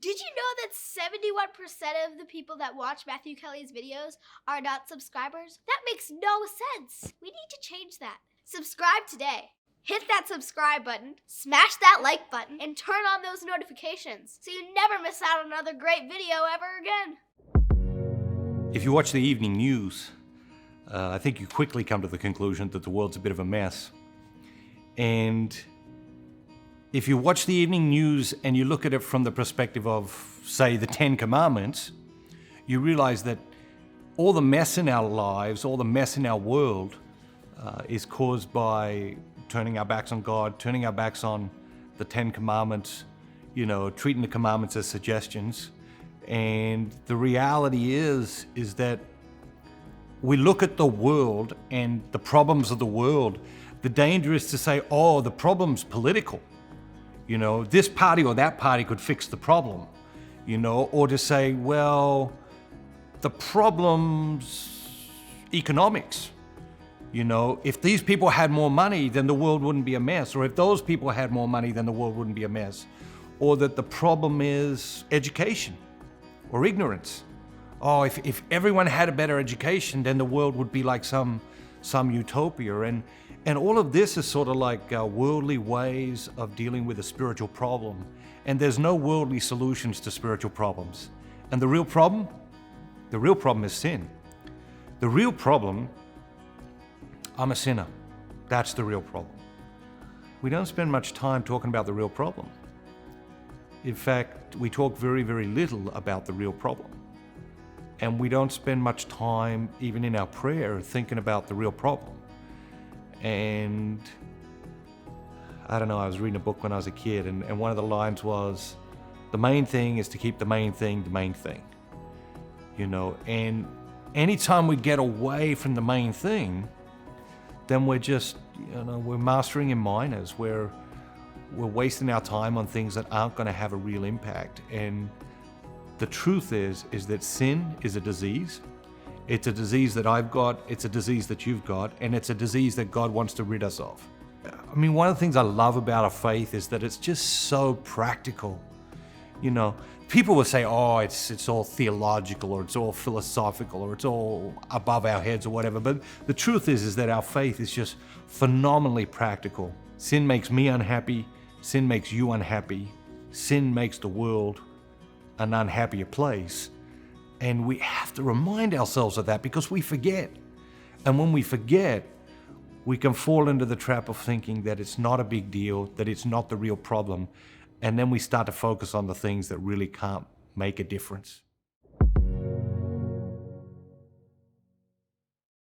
Did you know that 71% of the people that watch Matthew Kelly's videos are not subscribers? That makes no sense. We need to change that. Subscribe today. Hit that subscribe button, smash that like button, and turn on those notifications so you never miss out on another great video ever again. If you watch the evening news, I think you quickly come to the conclusion that the world's a bit of a mess. And if you watch the evening news and you look at it from the perspective of, say, the 10 Commandments, you realize that all the mess in our lives, all the mess in our world is caused by turning our backs on God, turning our backs on the 10 Commandments, treating the commandments as suggestions. And the reality is that we look at the world and the problems of the world. The danger is to say, oh, the problem's political. This party or that party could fix the problem, or to say, well, the problem's economics. If these people had more money, then the world wouldn't be a mess. Or if those people had more money, then the world wouldn't be a mess. Or that the problem is education or ignorance. Oh, if everyone had a better education, then the world would be like some utopia. And all of this is sort of like worldly ways of dealing with a spiritual problem. And there's no worldly solutions to spiritual problems. And the real problem is sin. The real problem, I'm a sinner. That's the real problem. We don't spend much time talking about the real problem. In fact, we talk very, very little about the real problem. And we don't spend much time, even in our prayer, thinking about the real problem. And I don't know, I was reading a book when I was a kid, and one of the lines was, the main thing is to keep the main thing the main thing. And anytime we get away from the main thing, then we're just, we're mastering in minors. We're wasting our time on things that aren't going to have a real impact. And the truth is that sin is a disease. It's a disease that I've got, it's a disease that you've got, and it's a disease that God wants to rid us of. I mean, one of the things I love about our faith is that it's just so practical. People will say, oh, it's all theological, or it's all philosophical, or it's all above our heads or whatever. But the truth is that our faith is just phenomenally practical. Sin makes me unhappy. Sin makes you unhappy. Sin makes the world an unhappier place. And we have to remind ourselves of that because we forget. And when we forget, we can fall into the trap of thinking that it's not a big deal, that it's not the real problem. And then we start to focus on the things that really can't make a difference.